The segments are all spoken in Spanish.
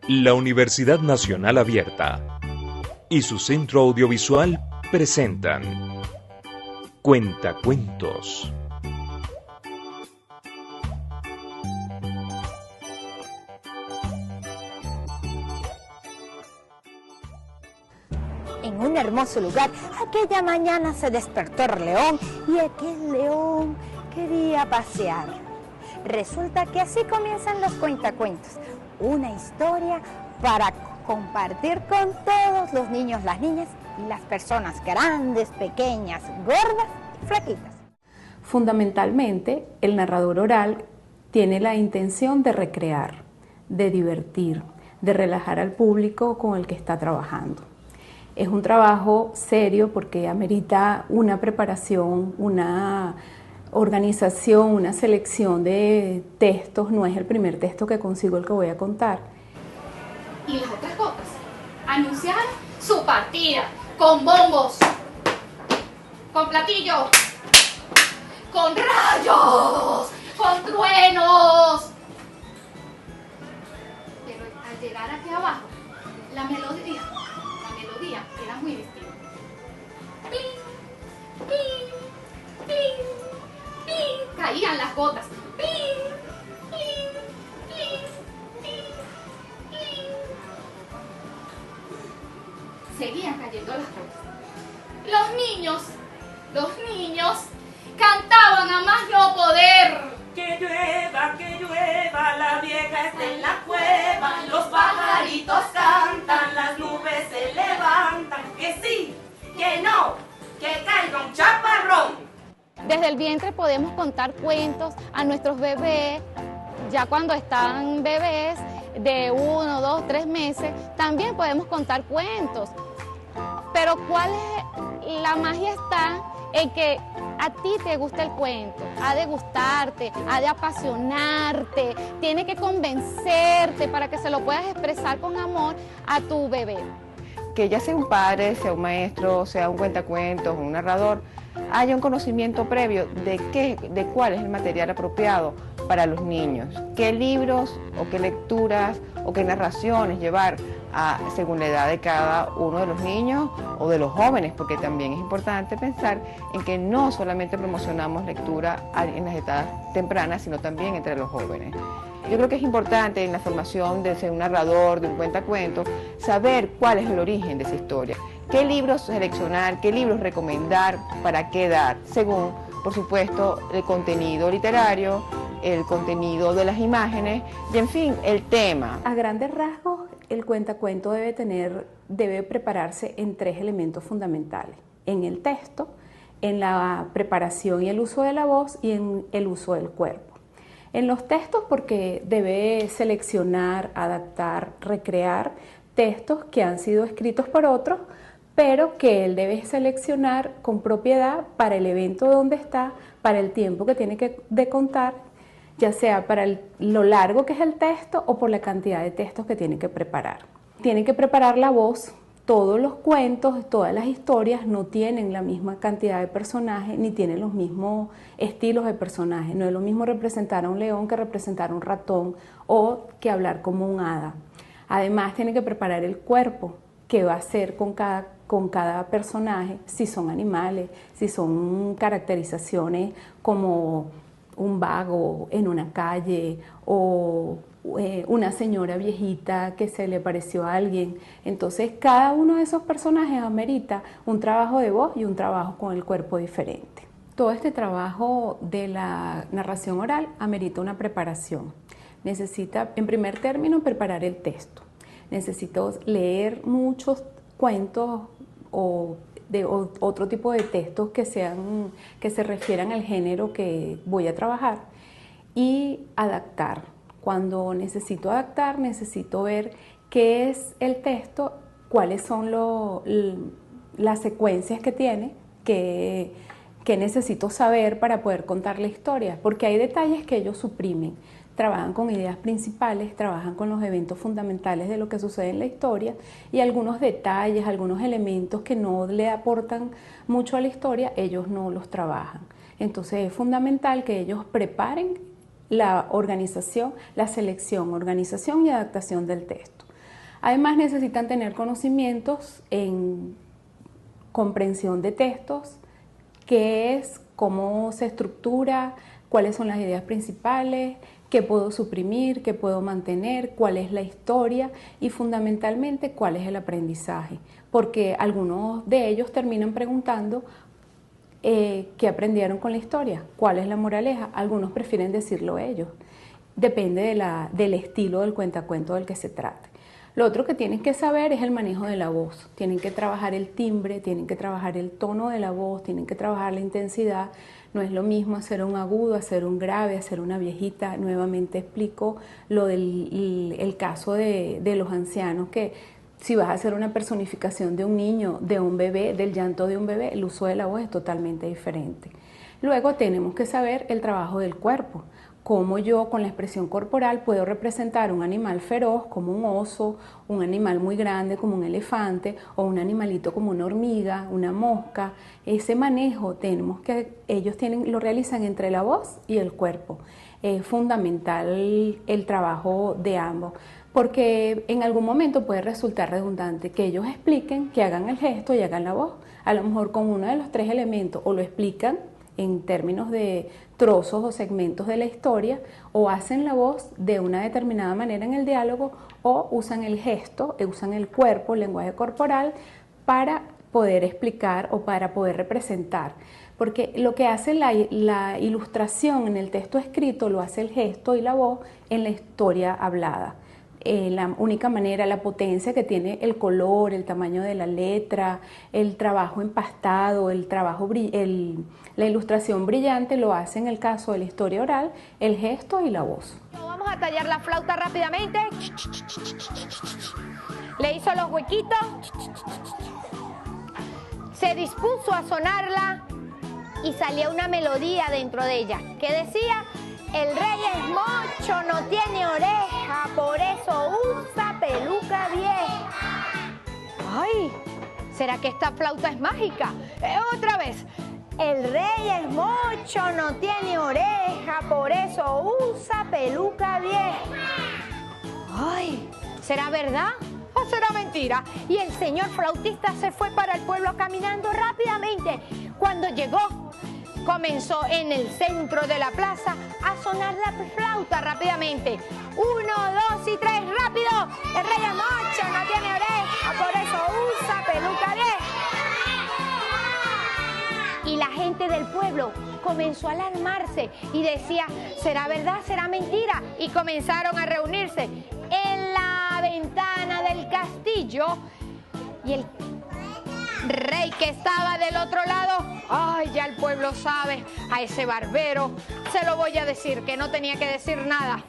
La Universidad Nacional Abierta y su centro audiovisual presentan Cuentacuentos. En un hermoso lugar, aquella mañana se despertó el león y aquel león quería pasear. Resulta que así comienzan los cuentacuentos, una historia para compartir con todos los niños, las niñas y las personas grandes, pequeñas, gordas y flaquitas. Fundamentalmente, el narrador oral tiene la intención de recrear, de divertir, de relajar al público con el que está trabajando. Es un trabajo serio porque amerita una preparación, una organización, una selección de textos. No es el primer texto que consigo el que voy a contar. Y las otras gotas anunciaron su partida con bombos, con platillos, con rayos, con truenos. Pero al llegar aquí abajo, la melodía era muy distinta. ¡Ping! ¡Ping! ¡Ping! ¡Ping! Caían las gotas. ¡Ping! ¡Ping! ¡Ping! ¡Ping! ¡Ping! Seguían cayendo las gotas. Los niños cantaban a más no poder. Que llueva, la vieja está en la cueva, los pajaritos cantan, las nubes se levantan, que sí, que no, que caiga un chaparrón. Desde el vientre podemos contar cuentos a nuestros bebés, ya cuando están bebés de 1, 2, 3 meses, también podemos contar cuentos. Pero ¿cuál es la magia? Está en que a ti te gusta el cuento, ha de gustarte, ha de apasionarte, tiene que convencerte para que se lo puedas expresar con amor a tu bebé. Que ya sea un padre, sea un maestro, sea un cuentacuentos, un narrador, haya un conocimiento previo de cuál es el material apropiado para los niños, qué libros o qué lecturas o qué narraciones llevar según la edad de cada uno de los niños o de los jóvenes, porque también es importante pensar en que no solamente promocionamos lectura en las etadas tempranas, sino también entre los jóvenes. Yo creo que es importante en la formación de ser un narrador, de un cuentacuentos, saber cuál es el origen de esa historia, qué libros seleccionar, qué libros recomendar, para qué edad, según, por supuesto, el contenido literario, el contenido de las imágenes y, en fin, el tema. A grandes rasgos, el cuentacuento debe prepararse en 3 elementos fundamentales: en el texto, en la preparación y el uso de la voz y en el uso del cuerpo. En los textos, porque debe seleccionar, adaptar, recrear textos que han sido escritos por otros, pero que él debe seleccionar con propiedad para el evento donde está, para el tiempo que tiene de contar, ya sea para lo largo que es el texto o por la cantidad de textos que tiene que preparar. Tiene que preparar la voz. Todos los cuentos, todas las historias no tienen la misma cantidad de personajes ni tienen los mismos estilos de personajes. No es lo mismo representar a un león que representar a un ratón o que hablar como un hada. Además, tiene que preparar el cuerpo, qué va a hacer con cada personaje, si son animales, si son caracterizaciones como un vago en una calle o una señora viejita que se le pareció a alguien. Entonces, cada uno de esos personajes amerita un trabajo de voz y un trabajo con el cuerpo diferente. Todo este trabajo de la narración oral amerita una preparación. Necesita, en primer término, preparar el texto. Necesito leer muchos cuentos o otro tipo de textos que se refieran al género que voy a trabajar, y adaptar. Cuando necesito adaptar, necesito ver qué es el texto, cuáles son las secuencias que tiene, qué necesito saber para poder contar la historia, porque hay detalles que ellos suprimen. Trabajan con ideas principales, trabajan con los eventos fundamentales de lo que sucede en la historia, y algunos detalles, algunos elementos que no le aportan mucho a la historia, ellos no los trabajan. Entonces es fundamental que ellos preparen la organización, la selección, organización y adaptación del texto. Además necesitan tener conocimientos en comprensión de textos, qué es, cómo se estructura, cuáles son las ideas principales, qué puedo suprimir, qué puedo mantener, cuál es la historia y fundamentalmente cuál es el aprendizaje, porque algunos de ellos terminan preguntando qué aprendieron con la historia, cuál es la moraleja. Algunos prefieren decirlo ellos, depende del estilo del cuentacuento del que se trate. Lo otro que tienen que saber es el manejo de la voz. Tienen que trabajar el timbre, tienen que trabajar el tono de la voz, tienen que trabajar la intensidad. No es lo mismo hacer un agudo, hacer un grave, hacer una viejita. Nuevamente explico lo del caso de los ancianos, que si vas a hacer una personificación de un niño, de un bebé, del llanto de un bebé, el uso de la voz es totalmente diferente. Luego tenemos que saber el trabajo del cuerpo. Cómo yo con la expresión corporal puedo representar un animal feroz como un oso, un animal muy grande como un elefante o un animalito como una hormiga, una mosca. Ese manejo ellos lo realizan entre la voz y el cuerpo. Es fundamental el trabajo de ambos, porque en algún momento puede resultar redundante que ellos expliquen, que hagan el gesto y hagan la voz. A lo mejor con uno de los tres elementos o lo explican en términos de trozos o segmentos de la historia, o hacen la voz de una determinada manera en el diálogo, o usan el gesto, usan el cuerpo, el lenguaje corporal, para poder explicar o para poder representar. Porque lo que hace la ilustración en el texto escrito lo hace el gesto y la voz en la historia hablada. La única manera, la potencia que tiene el color, el tamaño de la letra, el trabajo empastado, la ilustración brillante lo hace en el caso de la historia oral, el gesto y la voz. Vamos a tallar la flauta rápidamente. Le hizo los huequitos. Se dispuso a sonarla y salía una melodía dentro de ella que decía: el rey es mocho, no tiene oreja, por eso usa peluca vieja. ¡Ay! ¿Será que esta flauta es mágica? Otra vez. El rey es mocho, no tiene oreja, por eso usa peluca vieja. ¡Ay! ¿Será verdad o será mentira? Y el señor flautista se fue para el pueblo caminando rápidamente. Cuando llegó, comenzó en el centro de la plaza a sonar la flauta rápidamente. 1, 2 y 3, rápido. El rey es mocho, no tiene oreja, por eso usa peluca vieja. Y la gente del pueblo comenzó a alarmarse y decía: ¿será verdad, será mentira? Y comenzaron a reunirse en la ventana del castillo. Y el rey que estaba del otro lado: ay, ya el pueblo sabe, a ese barbero se lo voy a decir, que no tenía que decir nada.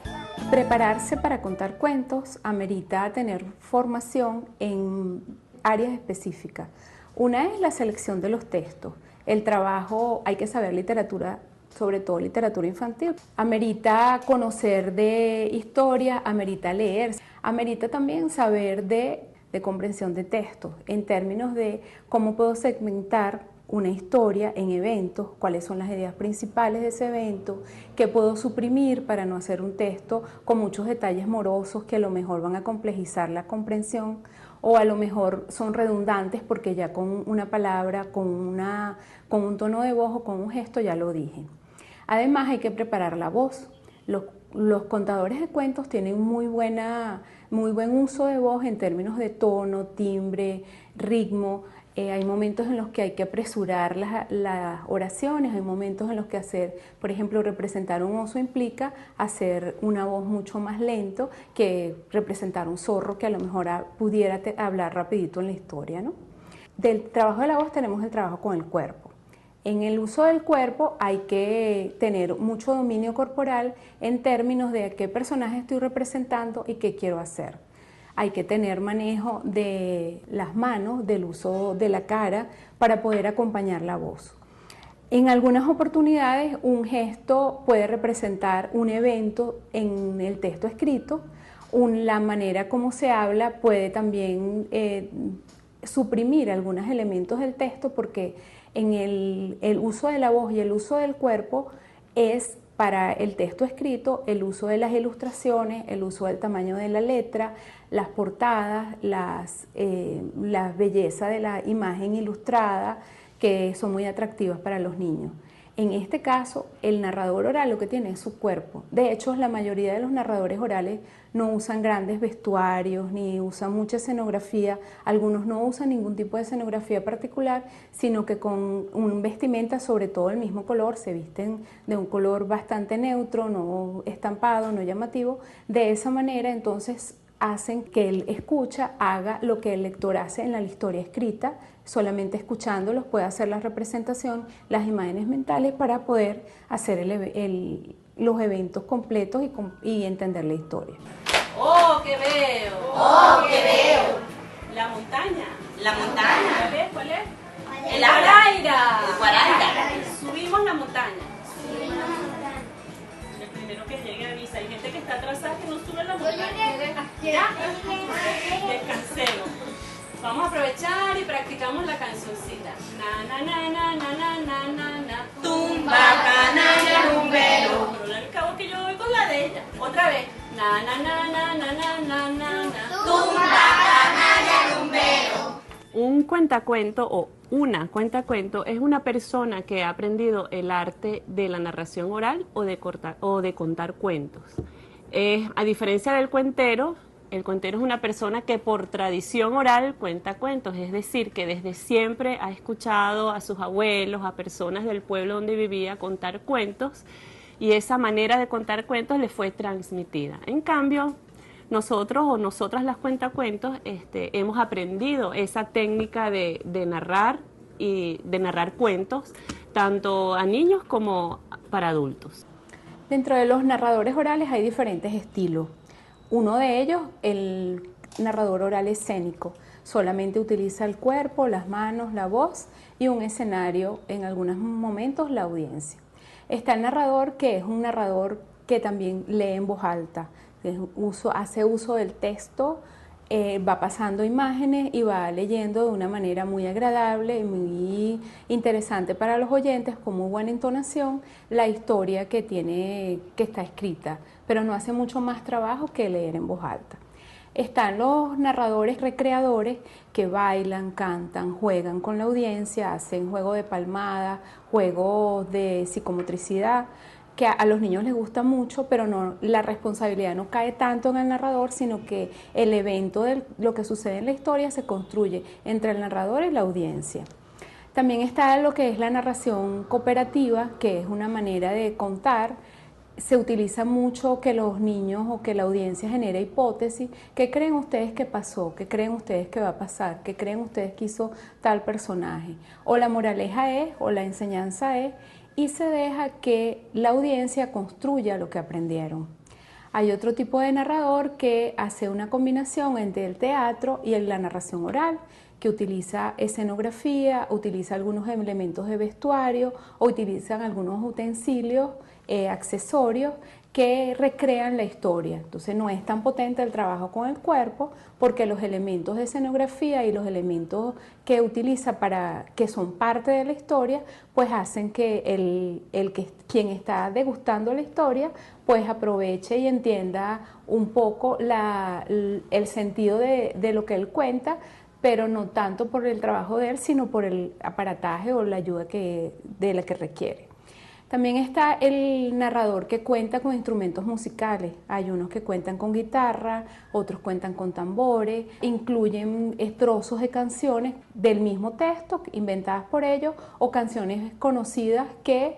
Prepararse para contar cuentos amerita tener formación en áreas específicas. Una es la selección de los textos. El trabajo, hay que saber literatura, sobre todo literatura infantil. Amerita conocer de historia, amerita leer, amerita también saber de comprensión de textos, en términos de cómo puedo segmentar una historia en eventos, cuáles son las ideas principales de ese evento, qué puedo suprimir para no hacer un texto con muchos detalles morosos que a lo mejor van a complejizar la comprensión, o a lo mejor son redundantes porque ya con una palabra, con un tono de voz o con un gesto ya lo dije. Además hay que preparar la voz. Los contadores de cuentos tienen muy buen uso de voz en términos de tono, timbre, ritmo. Hay momentos en los que hay que apresurar las oraciones, hay momentos en los que hacer, por ejemplo, representar un oso implica hacer una voz mucho más lento que representar un zorro que a lo mejor pudiera hablar rapidito en la historia, ¿no? Del trabajo de la voz tenemos el trabajo con el cuerpo. En el uso del cuerpo hay que tener mucho dominio corporal en términos de a qué personaje estoy representando y qué quiero hacer. Hay que tener manejo de las manos, del uso de la cara para poder acompañar la voz. En algunas oportunidades un gesto puede representar un evento en el texto escrito, la manera como se habla puede también suprimir algunos elementos del texto porque en el uso de la voz y el uso del cuerpo es para el texto escrito, el uso de las ilustraciones, el uso del tamaño de la letra, las portadas, la belleza de la imagen ilustrada, que son muy atractivas para los niños. En este caso, el narrador oral lo que tiene es su cuerpo. De hecho, la mayoría de los narradores orales no usan grandes vestuarios ni usan mucha escenografía. Algunos no usan ningún tipo de escenografía particular, sino que con un vestimenta, sobre todo el mismo color, se visten de un color bastante neutro, no estampado, no llamativo. De esa manera, entonces, hacen que el escucha haga lo que el lector hace en la historia escrita, solamente escuchándolos puede hacer la representación, las imágenes mentales para poder hacer los eventos completos y entender la historia. ¡Oh, qué veo! ¡Oh, qué veo! La montaña. La montaña. ¿Cuál es? El Guaraira. El Guaraira. Subimos la montaña. El primero que llegue avisa. Hay gente que está atrasada que no sube la montaña. ¿Ya? Descansemos. Vamos a aprovechar y practicamos la cancioncita. Na, na, na, na, na, na, na, na, na. Tumba, canalla, rumbero. Pero al cabo que yo voy con la de ella. Otra vez. Na, na, na, na, na, na, na, na, na. Tumba, canalla, rumbero. Un cuentacuento o una cuentacuento es una persona que ha aprendido el arte de la narración oral o de contar cuentos. A diferencia del cuentero, el cuentero es una persona que por tradición oral cuenta cuentos, es decir, que desde siempre ha escuchado a sus abuelos, a personas del pueblo donde vivía contar cuentos, y esa manera de contar cuentos le fue transmitida. En cambio, nosotros o nosotras las cuentacuentos hemos aprendido esa técnica de narrar y de narrar cuentos tanto a niños como para adultos. Dentro de los narradores orales hay diferentes estilos. Uno de ellos, el narrador oral escénico, solamente utiliza el cuerpo, las manos, la voz y un escenario, en algunos momentos la audiencia. Está el narrador, que es un narrador que también lee en voz alta, hace uso del texto, va pasando imágenes y va leyendo de una manera muy agradable y muy interesante para los oyentes, con muy buena entonación, la historia que está escrita, pero no hace mucho más trabajo que leer en voz alta. Están los narradores recreadores que bailan, cantan, juegan con la audiencia, hacen juego de palmada, juegos de psicomotricidad, que a los niños les gusta mucho, pero la responsabilidad no cae tanto en el narrador, sino que el evento de lo que sucede en la historia se construye entre el narrador y la audiencia. También está lo que es la narración cooperativa, que es una manera de contar. Se utiliza mucho que los niños o que la audiencia genere hipótesis. ¿Qué creen ustedes que pasó? ¿Qué creen ustedes que va a pasar? ¿Qué creen ustedes que hizo tal personaje? O la moraleja es, o la enseñanza es, y se deja que la audiencia construya lo que aprendieron. Hay otro tipo de narrador que hace una combinación entre el teatro y la narración oral, que utiliza escenografía, utiliza algunos elementos de vestuario o utilizan algunos utensilios, accesorios que recrean la historia. Entonces no es tan potente el trabajo con el cuerpo, porque los elementos de escenografía y los elementos que utiliza que son parte de la historia, pues hacen que quien está degustando la historia pues aproveche y entienda un poco el sentido de lo que él cuenta, pero no tanto por el trabajo de él, sino por el aparataje o la ayuda de la que requiere. También está el narrador que cuenta con instrumentos musicales. Hay unos que cuentan con guitarra, otros cuentan con tambores, incluyen trozos de canciones del mismo texto inventadas por ellos o canciones conocidas que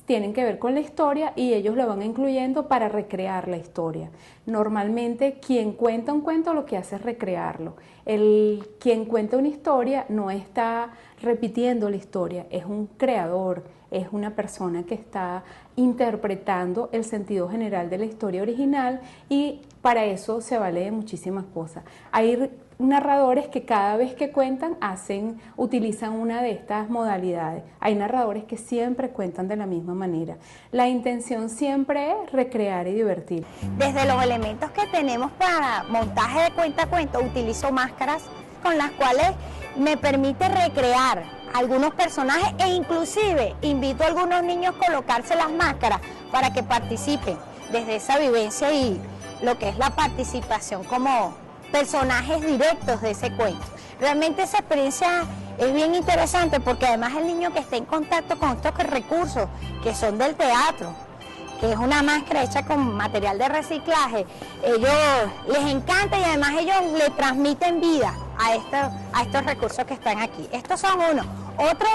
tienen que ver con la historia y ellos lo van incluyendo para recrear la historia. Normalmente quien cuenta un cuento lo que hace es recrearlo. Quien cuenta una historia no está repitiendo la historia, es un creador, es una persona que está interpretando el sentido general de la historia original, y para eso se vale de muchísimas cosas. Hay narradores que cada vez que cuentan utilizan una de estas modalidades. Hay narradores que siempre cuentan de la misma manera. La intención siempre es recrear y divertir. Desde los elementos que tenemos para montaje de cuentacuentos, utilizo máscaras con las cuales me permite recrear algunos personajes e inclusive invito a algunos niños a colocarse las máscaras para que participen desde esa vivencia y lo que es la participación como personajes directos de ese cuento. Realmente esa experiencia es bien interesante porque además el niño que está en contacto con estos recursos que son del teatro, que es una máscara hecha con material de reciclaje, ellos les encanta y además ellos le transmiten vida a estos recursos que están aquí. Estos son unos. Otro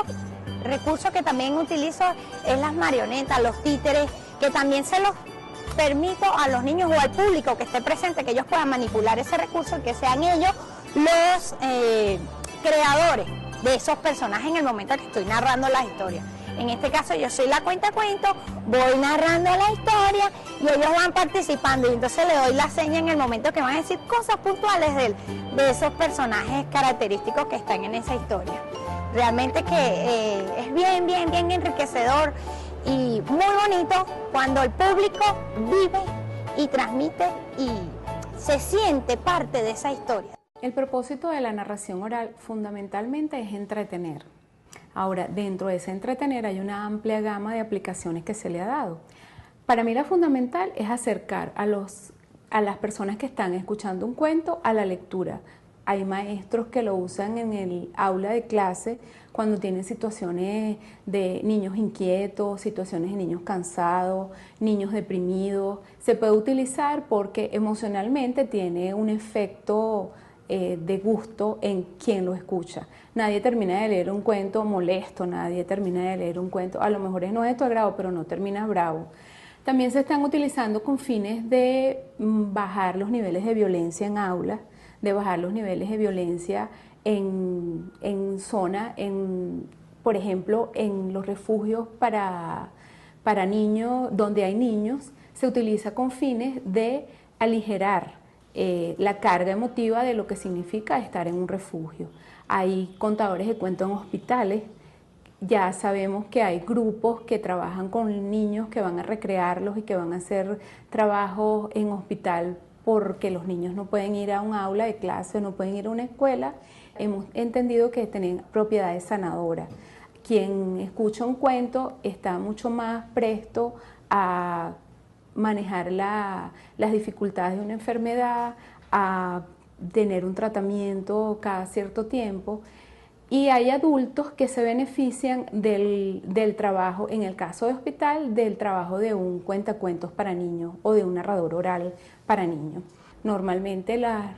recurso que también utilizo es las marionetas, los títeres, que también se los permito a los niños o al público que esté presente, que ellos puedan manipular ese recurso y que sean ellos los creadores de esos personajes en el momento que estoy narrando las historias. En este caso yo soy la cuentacuentos, voy narrando la historia y ellos van participando y entonces le doy la seña en el momento que van a decir cosas puntuales de esos personajes característicos que están en esa historia. Realmente que es bien enriquecedor y muy bonito cuando el público vive y transmite y se siente parte de esa historia. El propósito de la narración oral fundamentalmente es entretener. Ahora, dentro de ese entretener hay una amplia gama de aplicaciones que se le ha dado. Para mí la fundamental es acercar a las personas que están escuchando un cuento a la lectura. Hay maestros que lo usan en el aula de clase cuando tienen situaciones de niños inquietos, situaciones de niños cansados, niños deprimidos. Se puede utilizar porque emocionalmente tiene un efecto de gusto en quien lo escucha. Nadie termina de leer un cuento molesto, nadie termina de leer un cuento, a lo mejor no es de tu agrado, pero no termina bravo. También se están utilizando con fines de bajar los niveles de violencia en aulas, de bajar los niveles de violencia en zona, por ejemplo, en los refugios para niños, donde hay niños, se utiliza con fines de aligerar la carga emotiva de lo que significa estar en un refugio. Hay contadores de cuentos en hospitales, ya sabemos que hay grupos que trabajan con niños que van a recrearlos y que van a hacer trabajos en hospital porque los niños no pueden ir a un aula de clase, no pueden ir a una escuela. Hemos entendido que tienen propiedades sanadoras. Quien escucha un cuento está mucho más presto a manejar las dificultades de una enfermedad, a tener un tratamiento cada cierto tiempo. Y hay adultos que se benefician del trabajo, en el caso de hospital, del trabajo de un cuentacuentos para niños o de un narrador oral para niños. Normalmente las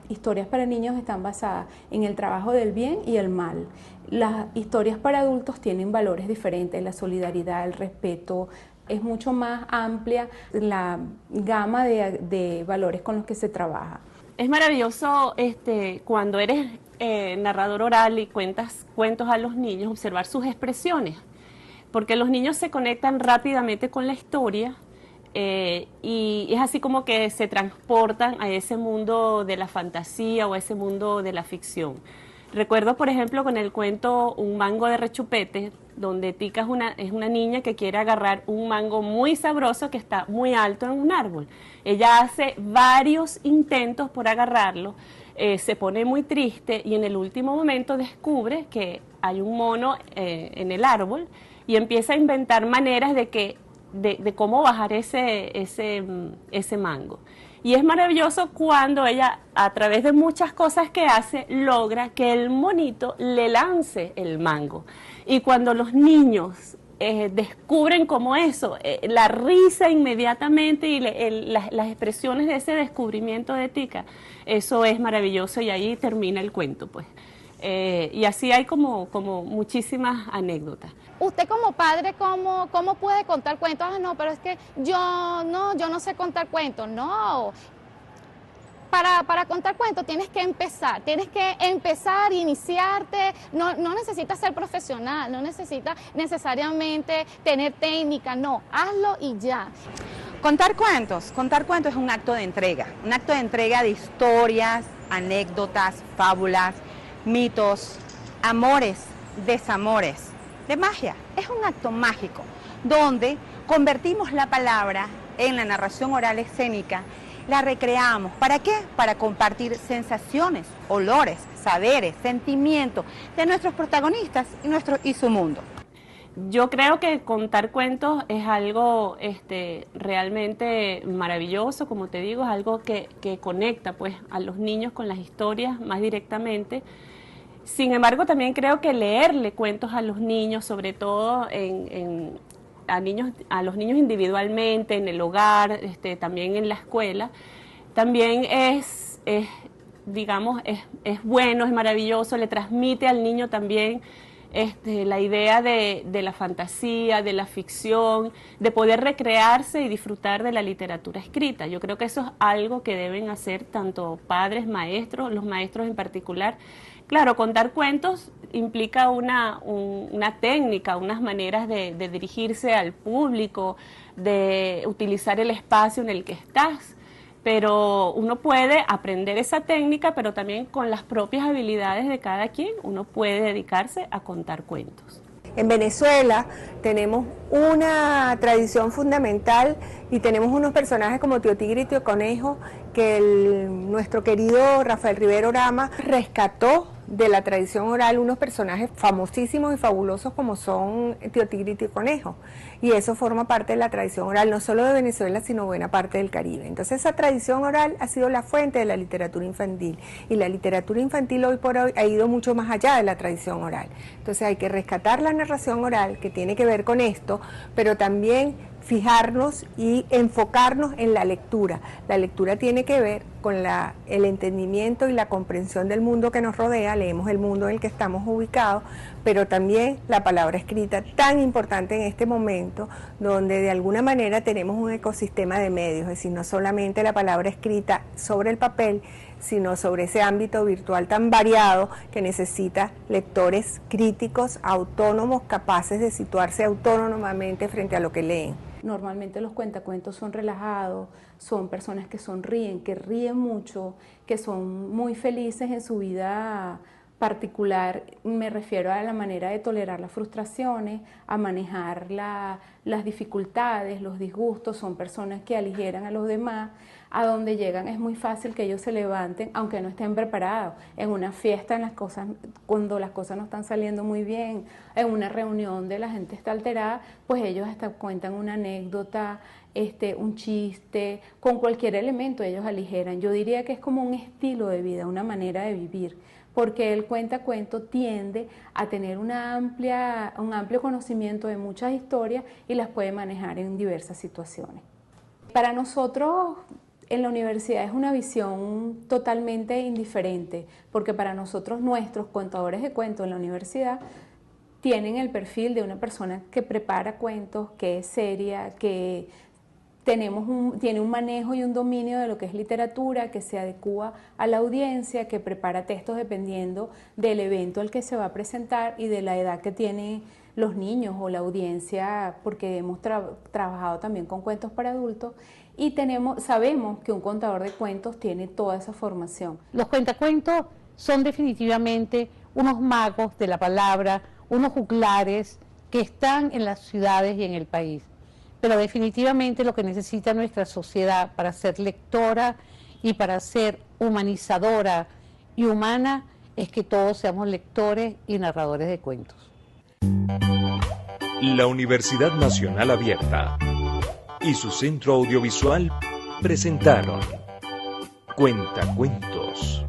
historias para niños están basadas en el trabajo del bien y el mal. Las historias para adultos tienen valores diferentes, la solidaridad, el respeto. Es mucho más amplia la gama de valores con los que se trabaja. Es maravilloso cuando eres narrador oral y cuentas cuentos a los niños, observar sus expresiones, porque los niños se conectan rápidamente con la historia y es así como que se transportan a ese mundo de la fantasía o a ese mundo de la ficción. Recuerdo, por ejemplo, con el cuento Un mango de rechupete, donde Tica es una niña que quiere agarrar un mango muy sabroso que está muy alto en un árbol. Ella hace varios intentos por agarrarlo, se pone muy triste y en el último momento descubre que hay un mono en el árbol y empieza a inventar maneras de cómo bajar ese mango. Y es maravilloso cuando ella, a través de muchas cosas que hace, logra que el monito le lance el mango. Y cuando los niños descubren como eso, la risa inmediatamente y las expresiones de ese descubrimiento de Tica, eso es maravilloso y ahí termina el cuento, pues. Y así hay como muchísimas anécdotas. Usted como padre, ¿cómo puede contar cuentos? Ah, no, pero es que yo no sé contar cuentos. No. Para contar cuentos tienes que empezar, iniciarte. No necesitas ser profesional, no necesitas necesariamente tener técnica, no, hazlo y ya. Contar cuentos es un acto de entrega de historias, anécdotas, fábulas, mitos, amores, desamores, de magia. Es un acto mágico donde convertimos la palabra en la narración oral escénica la recreamos. ¿Para qué? Para compartir sensaciones, olores, saberes, sentimientos de nuestros protagonistas y su mundo. Yo creo que contar cuentos es algo realmente maravilloso, como te digo, es algo que conecta pues a los niños con las historias más directamente. Sin embargo, también creo que leerle cuentos a los niños, sobre todo a los niños individualmente, en el hogar, también en la escuela, también es bueno, es maravilloso, le transmite al niño también la idea de la fantasía, de la ficción, de poder recrearse y disfrutar de la literatura escrita. Yo creo que eso es algo que deben hacer tanto padres, maestros, los maestros en particular. Claro, contar cuentos implica una técnica, unas maneras de dirigirse al público, de utilizar el espacio en el que estás. Pero uno puede aprender esa técnica, pero también con las propias habilidades de cada quien, uno puede dedicarse a contar cuentos. En Venezuela tenemos una tradición fundamental y tenemos unos personajes como Tío Tigre y Tío Conejo que nuestro querido Rafael Rivero Rama rescató de la tradición oral, unos personajes famosísimos y fabulosos como son Tío Tigre y Tío Conejo, y eso forma parte de la tradición oral no solo de Venezuela sino buena parte del Caribe. Entonces esa tradición oral ha sido la fuente de la literatura infantil, y la literatura infantil hoy por hoy ha ido mucho más allá de la tradición oral. Entonces hay que rescatar la narración oral que tiene que ver con esto, pero también fijarnos y enfocarnos en la lectura. La lectura tiene que ver con el entendimiento y la comprensión del mundo que nos rodea, leemos el mundo en el que estamos ubicados, pero también la palabra escrita, tan importante en este momento, donde de alguna manera tenemos un ecosistema de medios, es decir, no solamente la palabra escrita sobre el papel, sino sobre ese ámbito virtual tan variado que necesita lectores críticos, autónomos, capaces de situarse autónomamente frente a lo que leen. Normalmente los cuentacuentos son relajados, son personas que sonríen, que ríen mucho, que son muy felices en su vida particular. Me refiero a la manera de tolerar las frustraciones, a manejar las dificultades, los disgustos. Son personas que aligeran a los demás. A donde llegan es muy fácil que ellos se levanten, aunque no estén preparados. En una fiesta, cuando las cosas no están saliendo muy bien, en una reunión donde la gente está alterada, pues ellos hasta cuentan una anécdota, un chiste, con cualquier elemento ellos aligeran. Yo diría que es como un estilo de vida, una manera de vivir, porque el cuentacuento tiende a tener un amplio conocimiento de muchas historias y las puede manejar en diversas situaciones. Para nosotros, en la universidad es una visión totalmente indiferente, porque para nosotros nuestros contadores de cuentos en la universidad tienen el perfil de una persona que prepara cuentos, que es seria, que tiene un manejo y un dominio de lo que es literatura, que se adecúa a la audiencia, que prepara textos dependiendo del evento al que se va a presentar y de la edad que tienen los niños o la audiencia, porque hemos trabajado también con cuentos para adultos. Y sabemos que un contador de cuentos tiene toda esa formación. Los cuentacuentos son definitivamente unos magos de la palabra, unos juglares que están en las ciudades y en el país. Pero definitivamente lo que necesita nuestra sociedad para ser lectora y para ser humanizadora y humana es que todos seamos lectores y narradores de cuentos. La Universidad Nacional Abierta y su centro audiovisual presentaron Cuentacuentos.